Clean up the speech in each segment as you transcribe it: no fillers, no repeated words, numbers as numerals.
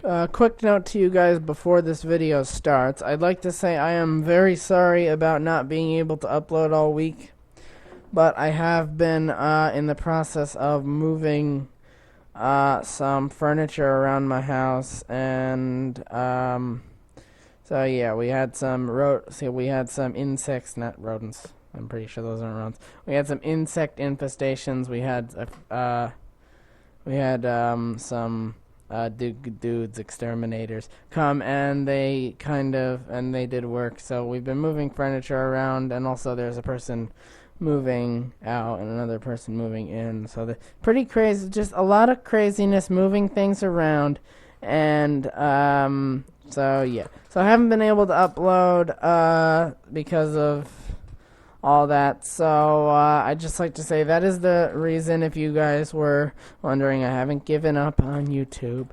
Quick note to you guys before this video starts. I'd like to say I am very sorry about not being able to upload all week, but I have been in the process of moving some furniture around my house, and so yeah, we had some insects, not rodents. I'm pretty sure those aren't rodents. We had some insect infestations. We had some dudes, exterminators, come, and they did work. So we've been moving furniture around, and also there's a person moving out and another person moving in. So the pretty crazy, just a lot of craziness, moving things around, and so yeah. So I haven't been able to upload because of all that. So I'd just like to say that is the reason, if you guys were wondering. I haven't given up on YouTube.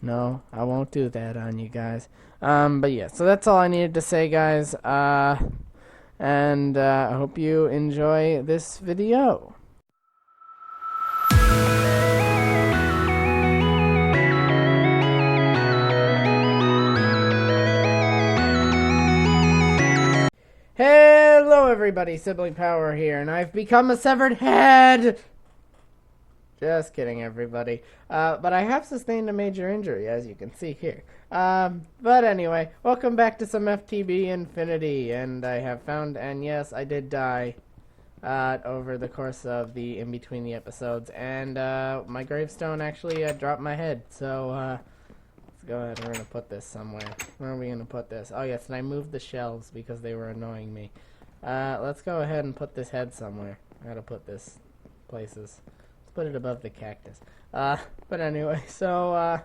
No, I won't do that on you guys. But yeah, so that's all I needed to say, guys. And I hope you enjoy this video. Hello everybody, Sibling Power here, and I've become a severed head! Just kidding, everybody. But I have sustained a major injury, as you can see here. But anyway, welcome back to some FTB Infinity, and I have found, and yes, I did die over the course of in between the episodes, and my gravestone actually dropped my head, so let's go ahead and we're going to put this somewhere. Where are we going to put this? Oh yes, and I moved the shelves because they were annoying me. Let's go ahead and put this head somewhere. I gotta put this places. Let's put it above the cactus. But anyway, so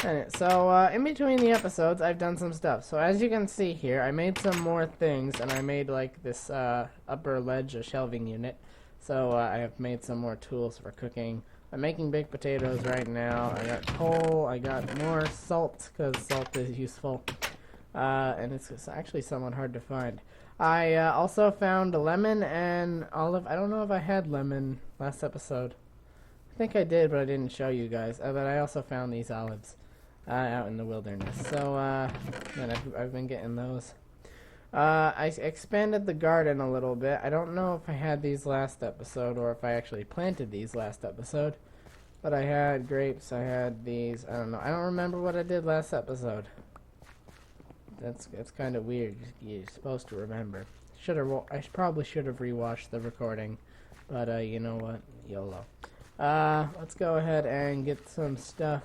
in between the episodes, I've done some stuff. So as you can see here, I made some more things, and I made like this upper ledge, a shelving unit. So I have made some more tools for cooking. I'm making baked potatoes right now. I got coal. I got more salt, because salt is useful. And it's actually somewhat hard to find. I also found a lemon and olive. I don't know if I had lemon last episode. I think I did, but I didn't show you guys. But I also found these olives out in the wilderness. So, and I've been getting those. I expanded the garden a little bit. I don't know if I had these last episode or if I actually planted these last episode. But I had grapes. I had these. I don't know. I don't remember what I did last episode. It's kind of weird. You're supposed to remember. I probably should have rewatched the recording, but you know what? YOLO. Let's go ahead and get some stuff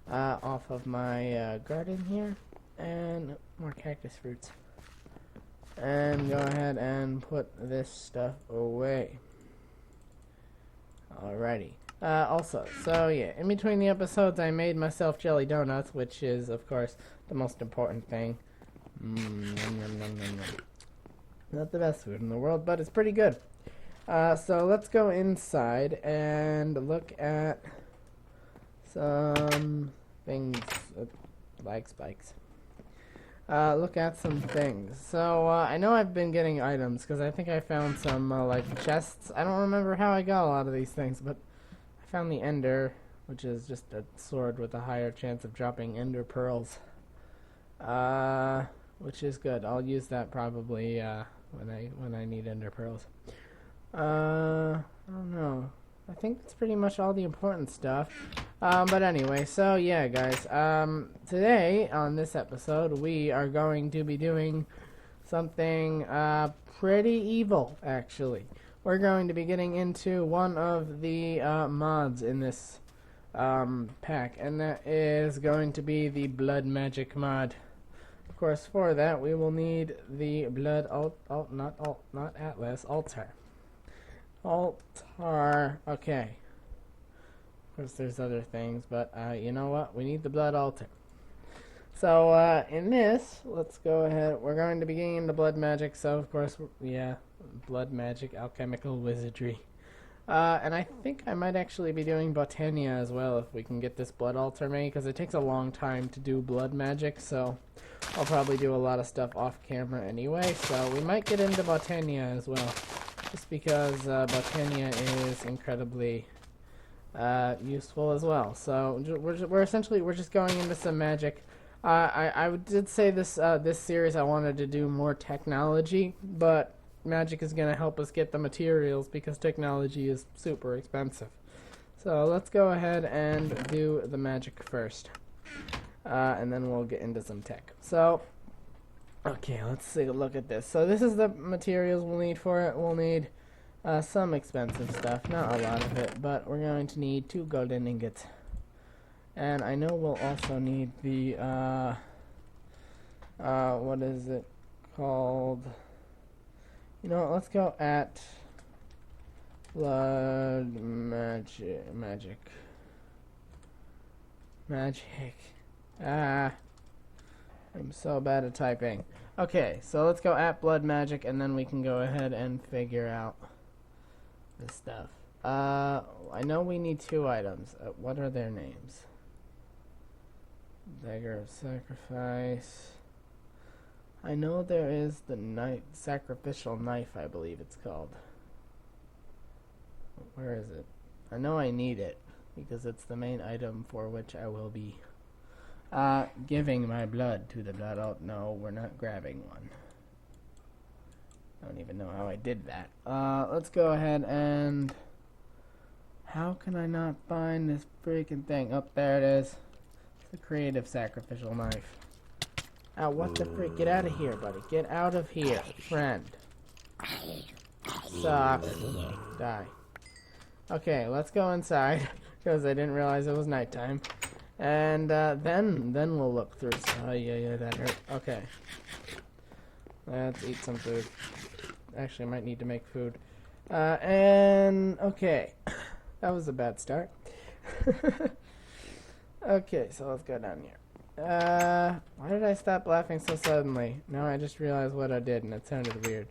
off of my garden here, and more cactus fruits. And go ahead and put this stuff away. Alrighty. Also, so yeah, in between the episodes, I made myself jelly donuts, which is, of course, the most important thing. Not the best food in the world, but it's pretty good. So let's go inside and look at some things. Lag spikes. Look at some things. So I know I've been getting items because I think I found some like chests. I don't remember how I got a lot of these things, but I found the ender, which is just a sword with a higher chance of dropping ender pearls. Which is good. I'll use that probably when I need ender pearls. I don't know. I think that's pretty much all the important stuff. But anyway, so yeah, guys. Today on this episode, we are going to be doing something pretty evil, actually. We're going to be getting into one of the mods in this pack, and that is going to be the blood magic mod. Of course, for that we will need the blood not atlas, altar. Okay. Of course, there's other things, but you know what? We need the blood altar. So in this, let's go ahead. We're going to be getting into blood magic. So of course, yeah, blood magic, alchemical wizardry. And I think I might actually be doing Botania as well if we can get this blood altar made, because it takes a long time to do blood magic, so I'll probably do a lot of stuff off camera anyway, so we might get into Botania as well, just because Botania is incredibly useful as well. So we're essentially just going into some magic. I did say this series I wanted to do more technology, but magic is going to help us get the materials because technology is super expensive. So let's go ahead and do the magic first, and then we'll get into some tech. So, okay, let's take a look at this. So this is the materials we'll need for it. We'll need some expensive stuff, not a lot of it, but we're going to need 2 golden ingots. And I know we'll also need the, what is it called? You know what, let's go at blood magic. Ah, I'm so bad at typing. Okay, so let's go at blood magic, and then we can go ahead and figure out this stuff. I know we need 2 items. What are their names? Dagger of Sacrifice. I know there is the sacrificial knife, I believe it's called. Where is it? I know I need it because it's the main item for which I will be giving my blood to the blood. Oh, no, we're not grabbing one. I don't even know how I did that. Let's go ahead and... How can I not find this freaking thing? Oh, there it is. It's a creative sacrificial knife. Ow, what the frick? Get out of here, buddy. Get out of here, friend. Suck. Die. Okay, let's go inside, because I didn't realize it was nighttime. And then we'll look through. Oh, yeah, that hurt. Okay. Let's eat some food. Actually, I might need to make food. And, okay. That was a bad start. Okay, so let's go down here. Why did I stop laughing so suddenly? Now I just realized what I did, and it sounded weird.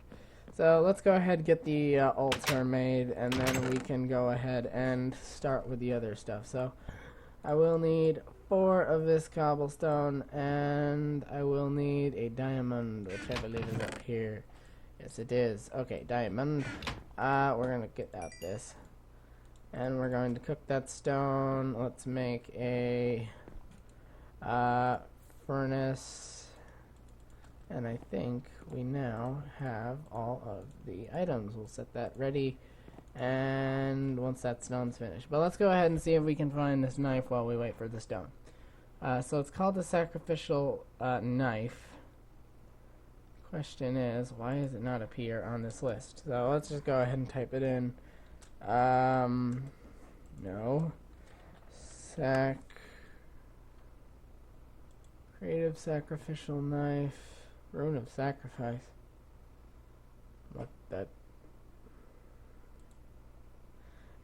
So let's go ahead and get the altar made, and then we can go ahead and start with the other stuff. So I will need 4 of this cobblestone, and I will need a diamond, which I believe is up here. Yes, it is. Okay, diamond. We're going to get out this. And we're going to cook that stone. Let's make a furnace. And I think we now have all of the items. We'll set that ready. And once that stone's finished. But let's go ahead and see if we can find this knife while we wait for the stone. So it's called the sacrificial knife. Question is, why does it not appear on this list? So let's just go ahead and type it in. No. Creative sacrificial knife. Rune of sacrifice. What that?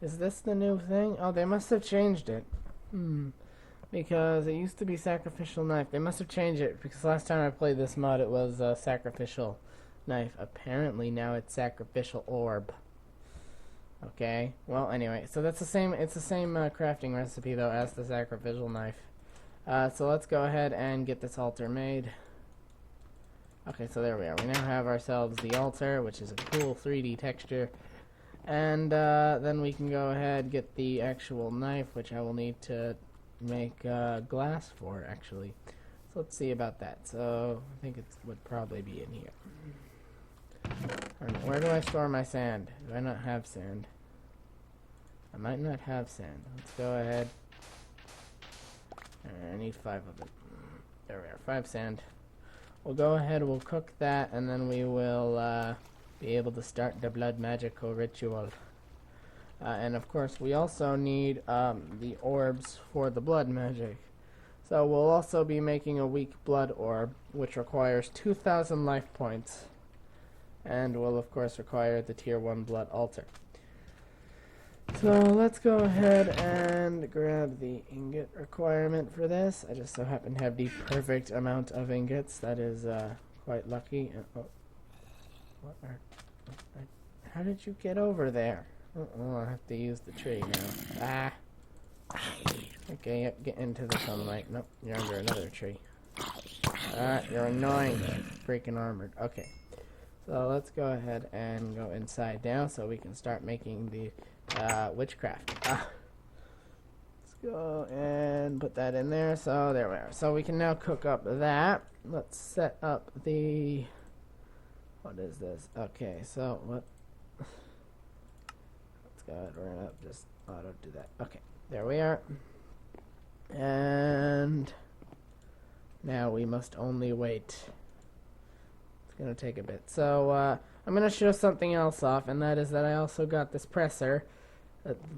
Is this the new thing? Oh, they must have changed it. Because it used to be sacrificial knife. They must have changed it because last time I played this mod it was sacrificial knife. Apparently now it's sacrificial orb. Okay, well anyway, so that's the same, it's the same crafting recipe though as the sacrificial knife. So let's go ahead and get this altar made. Okay, so there we are. We now have ourselves the altar, which is a cool 3D texture. And then we can go ahead and get the actual knife, which I will need to make glass for actually. So let's see about that. So I think it would probably be in here. Where do I store my sand? Do I not have sand? I might not have sand. Let's go ahead. I need 5 of it. There we are, 5 sand. We'll go ahead, we'll cook that, and then we will be able to start the blood magical ritual. And of course, we also need the orbs for the blood magic. So we'll also be making a weak blood orb, which requires 2,000 life points. And will of course require the tier 1 blood altar. So let's go ahead and grab the ingot requirement for this. I just so happen to have the perfect amount of ingots. That is quite lucky. How did you get over there? I'll have to use the tree now. Okay, yep, get into the sunlight. Nope, you're under another tree. You're annoying. Freaking armored. Okay. So let's go ahead and go inside now so we can start making the witchcraft. go and put that in there. So there we are. So we can now cook up that. Let's set up the... What is this? Okay, so what... Let's go ahead. We're going to just auto do that. Okay, there we are. And now we must only wait. It's going to take a bit. So I'm going to show something else off, and that is that I also got this presser.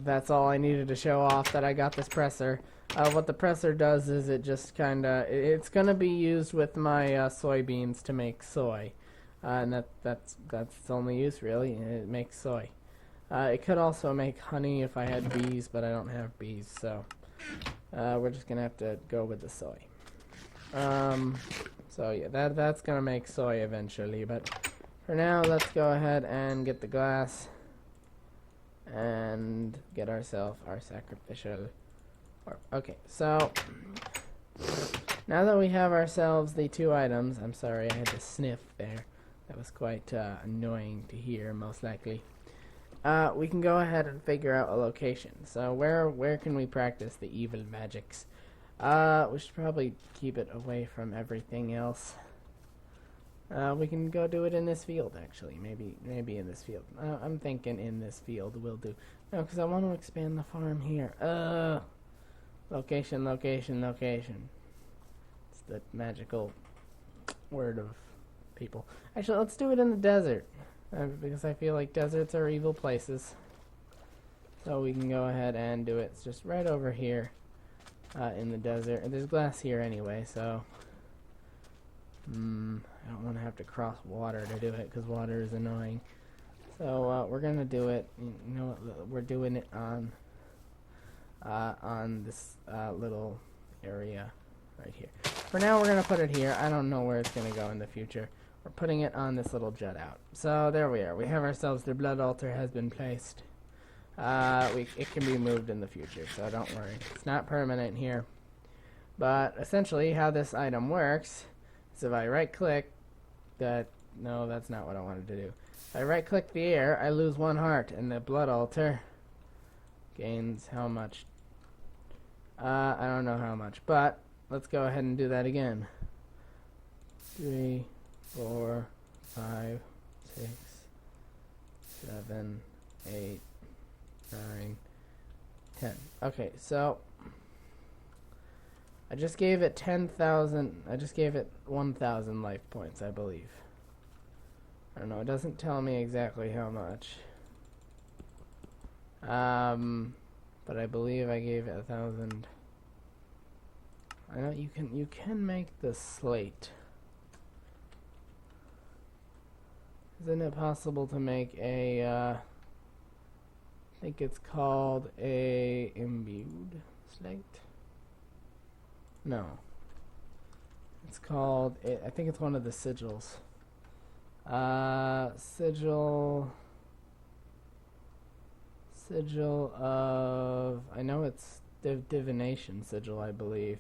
That's all I needed to show off, that I got this presser. What the presser does is it just kind of... It's going to be used with my soybeans to make soy. And that's its only use, really. It makes soy. It could also make honey if I had bees, but I don't have bees, so... we're just gonna have to go with the soy. So yeah, that's gonna make soy eventually, but for now, let's go ahead and get the glass and get ourselves our sacrificial orb. Okay, so now that we have ourselves the 2 items, I'm sorry, I had to sniff there. That was quite annoying to hear, most likely. We can go ahead and figure out a location. So where can we practice the evil magics? We should probably keep it away from everything else. We can go do it in this field, actually. Maybe in this field. I'm thinking in this field will do. No, because I want to expand the farm here. Location, location, location. It's the magical word of people. Actually, let's do it in the desert. Because I feel like deserts are evil places. So we can go ahead and do it. It's just right over here in the desert. And there's glass here anyway, so... I don't want to have to cross water to do it, because water is annoying. So we're going to do it... You know what? We're doing it on this little area right here. For now, we're going to put it here. I don't know where it's going to go in the future. We're putting it on this little jut out. So there we are. We have ourselves, the blood altar has been placed. It can be moved in the future, so don't worry. It's not permanent here. But essentially how this item works is if I right click no, that's not what I wanted to do. If I right click the air, I lose 1 heart, and the blood altar gains how much? I don't know how much, but let's go ahead and do that again. 3, 4, 5, 6, 7, 8, 9, 10. Okay, so I just gave it 10,000. I just gave it 1,000 life points, I believe. I don't know. It doesn't tell me exactly how much. But I believe I gave it 1,000. I know you can make the slate. Isn't it possible to make a, I think it's called a imbued slate? No. It's called, I think it's one of the sigils. Sigil of, I know it's divination sigil, I believe.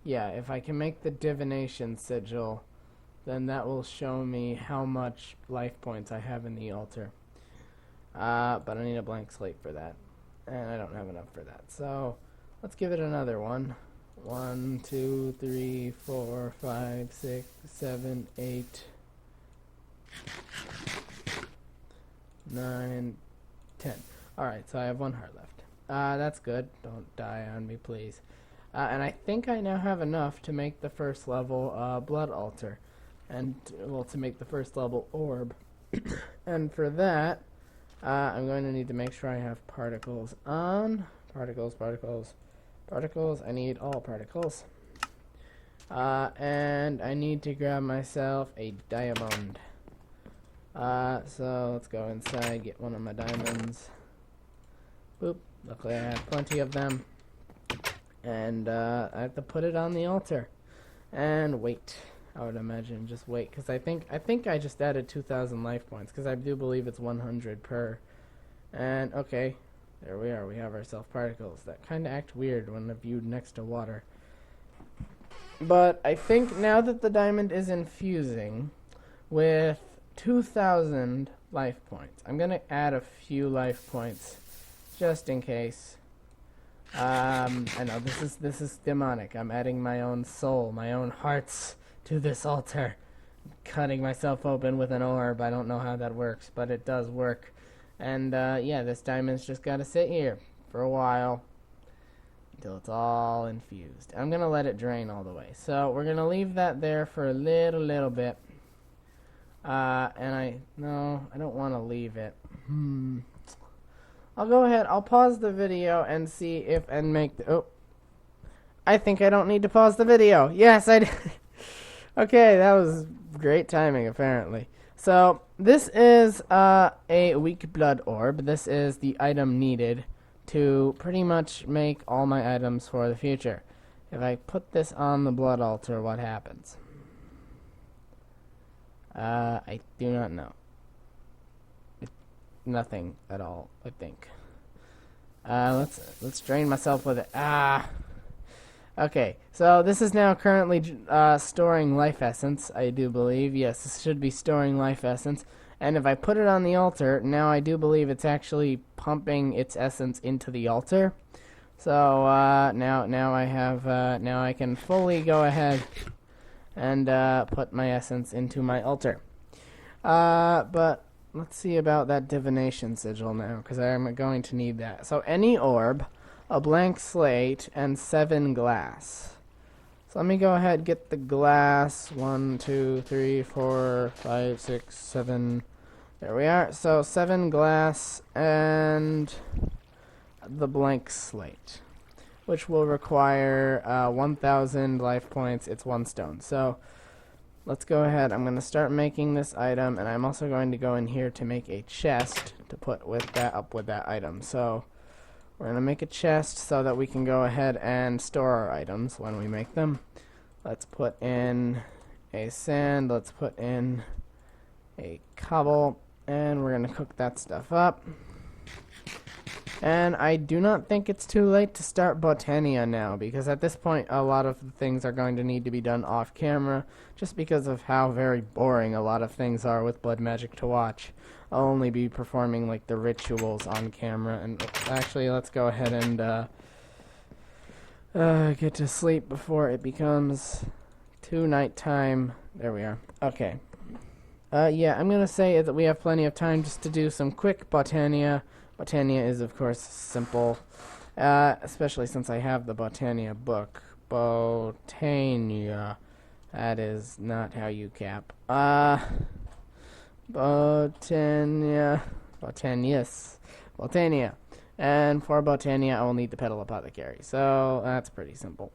Yeah, if I can make the divination sigil, then that will show me how much life points I have in the altar. But I need a blank slate for that. And I don't have enough for that. So, let's give it another one. 1, 2, 3, 4, 5, 6, 7, 8, 9, 10. Alright, so I have 1 heart left. That's good. Don't die on me, please. And I think I now have enough to make the first level blood altar. And, well, to make the first level orb. And for that, I'm going to need to make sure I have particles on. Particles. I need all particles. And I need to grab myself a diamond. So let's go inside, get one of my diamonds. Boop. Luckily I have plenty of them. And I have to put it on the altar. And wait. I would imagine just wait, because I think I just added 2,000 life points, because I do believe it's 100 per. And okay, there we are. We have ourselves particles that kind of act weird when they're viewed next to water. But I think now that the diamond is infusing with 2,000 life points, I'm gonna add a few life points just in case. I know this is demonic. I'm adding my own soul, my own hearts to this altar. Cutting myself open with an orb. I don't know how that works, but it does work. And yeah, this diamond's just gotta sit here for a while until it's all infused. I'm gonna let it drain all the way. So we're gonna leave that there for a little bit. And I don't want to leave it. I'll go ahead. I'll pause the video and see if and make the. Oh, I think I don't need to pause the video. Yes, I did. Okay, that was great timing, apparently. So this is a weak blood orb. This is the item needed to pretty much make all my items for the future. If I put this on the blood altar, what happens? I do not know. Nothing at all, I think. Let's drain myself with it. Okay, so this is now currently storing life essence, I do believe. Yes, this should be storing life essence. And if I put it on the altar, now I do believe it's actually pumping its essence into the altar. So now I have now I can fully go ahead and put my essence into my altar. But let's see about that divination sigil now, because I'm going to need that. So any orb, a blank slate, and 7 glass. So let me go ahead and get the glass. 1, 2, 3, 4, 5, 6, 7. There we are. So 7 glass and the blank slate, which will require 1,000 life points. It's 1 stone. So let's go ahead. I'm going to start making this item, and I'm also going to go in here to make a chest to put with that item. So we're going to make a chest so that we can go ahead and store our items when we make them. Let's put in a sand. Let's put in a cobble, and we're going to cook that stuff up. And I do not think it's too late to start Botania now, because at this point a lot of the things are going to need to be done off camera, just because of how very boring a lot of things are with blood magic to watch. I'll only be performing like the rituals on camera, and actually let's go ahead and get to sleep before it becomes too nighttime. There we are. Okay. Yeah, I'm going to say that we have plenty of time just to do some quick Botania. Botania is, of course, simple, especially since I have the Botania book. Botania. That is not how you cap. Botania. Botania. And for Botania, I will need the Petal Apothecary. So, that's pretty simple.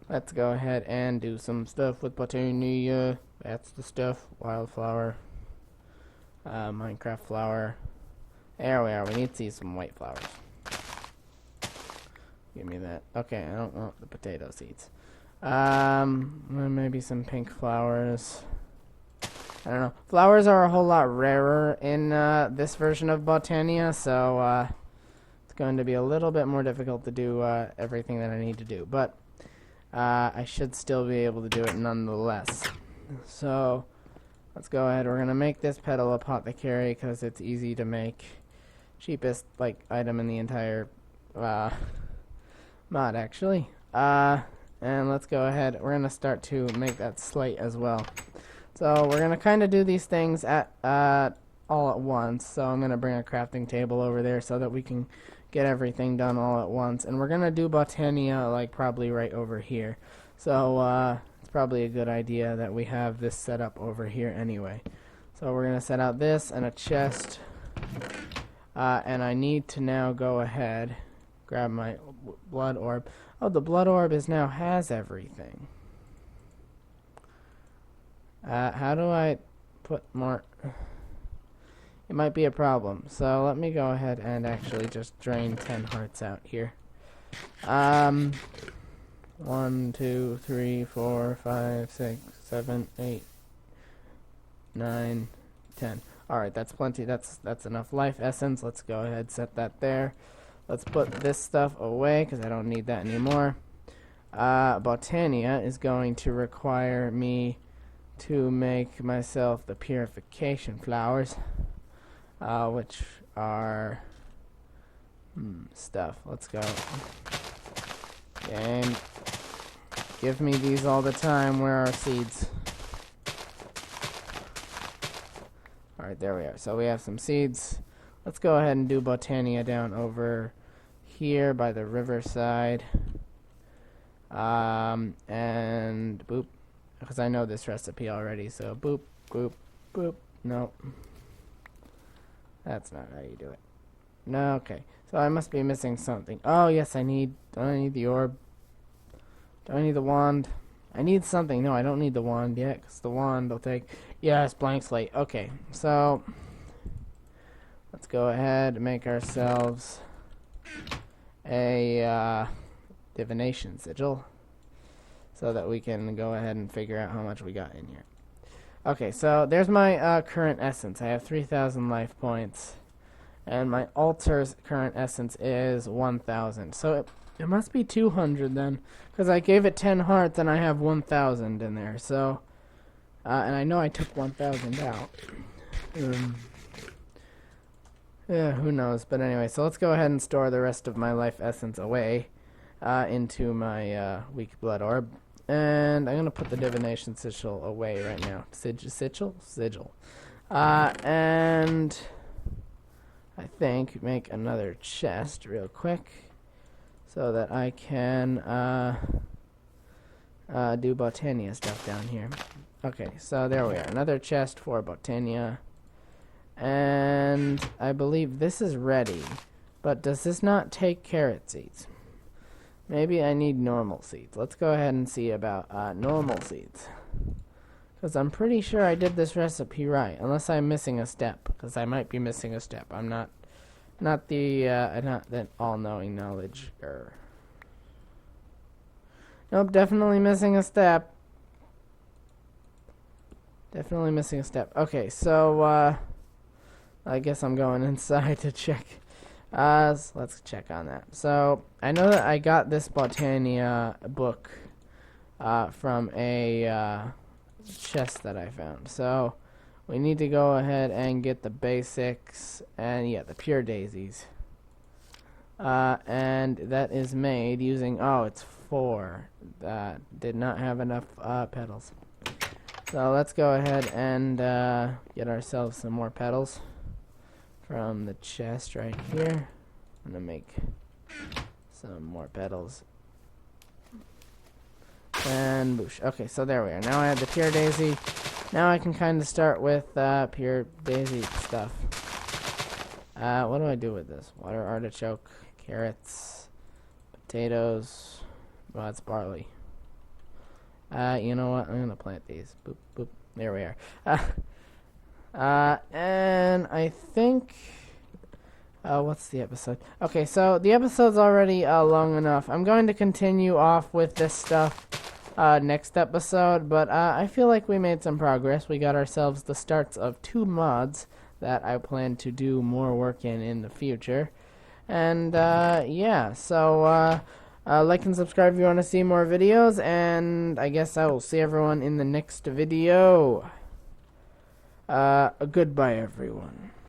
Let's go ahead and do some stuff with Botania. That's the stuff. Wildflower. Minecraft flower. There we are. We need to see some white flowers. Give me that. Okay, I don't want the potato seeds. Maybe some pink flowers. I don't know. Flowers are a whole lot rarer in this version of Botania, so it's going to be a little bit more difficult to do everything that I need to do. But I should still be able to do it nonetheless. So let's go ahead. We're going to make this Petal Apothecary because it's easy to make. Cheapest item in the entire mod, actually. And let's go ahead. We're gonna start to make that slate as well. So we're gonna kind of do these things at all at once. So I'm gonna bring a crafting table over there so that we can get everything done all at once. And we're gonna do Botania probably right over here. So it's probably a good idea that we have this set up over here anyway. So we're gonna set out this and a chest. And I need to now go ahead, grab my blood orb. Oh, the blood orb now has everything. How do I put more? It might be a problem. So let me go ahead and actually just drain 10 hearts out here. 1, 2, 3, 4, 5, 6, 7, 8, 9, 10. Alright, that's plenty. That's enough life essence. Let's go ahead, set that there. Let's put this stuff away because I don't need that anymore. Botania is going to require me to make myself the purification flowers, which are Stuff. Let's go. Game. Give me these all the time. Where are seeds? Alright, there we are. So we have some seeds. Let's go ahead and do Botania down over here by the riverside. And boop. Because I know this recipe already. So boop, boop, boop. Nope. That's not how you do it. No, okay. So I must be missing something. Oh, yes, don't I need the orb? Do I need the wand? I need something. No, I don't need the wand yet, because the wand will take... Yes, blank slate. Okay, so... Let's go ahead and make ourselves a divination sigil, so that we can go ahead and figure out how much we got in here. Okay, so there's my current essence. I have 3,000 life points. And my altar's current essence is 1,000. So it must be 200 then. Because I gave it 10 hearts and I have 1,000 in there. So, and I know I took 1,000 out. Yeah, who knows. But anyway, so let's go ahead and store the rest of my life essence away into my weak blood orb. And I'm going to put the divination sigil away right now. Sigil? Sigil. And... I think make another chest real quick so that I can do Botania stuff down here. Okay, so there we are. Another chest for Botania. And I believe this is ready. But does this not take carrot seeds? Maybe I need normal seeds. Let's go ahead and see about normal seeds. Because I'm pretty sure I did this recipe right, unless I'm missing a step. Because I might be missing a step. I'm not that all-knowing knowledge. Nope, definitely missing a step. Definitely missing a step. Okay, so I guess I'm going inside to check. So let's check on that. So I know that I got this Botania book from a chest that I found. So we need to go ahead and get the basics and yeah, the pure daisies. And that is made using, oh, it's 4. That did not have enough petals. So let's go ahead and get ourselves some more petals from the chest right here. I'm gonna make some more petals. And boosh. Okay, so there we are. Now I have the pure daisy. Now I can kind of start with pure daisy stuff. What do I do with this? Water artichoke, carrots, potatoes. Well, it's barley. You know what? I'm gonna plant these. Boop, boop. There we are. And I think... what's the episode? Okay, so the episode's already long enough. I'm going to continue off with this stuff next episode, but I feel like we made some progress. We got ourselves the starts of 2 mods that I plan to do more work in the future. And yeah, so like and subscribe if you want to see more videos, and I guess I will see everyone in the next video. Goodbye, everyone.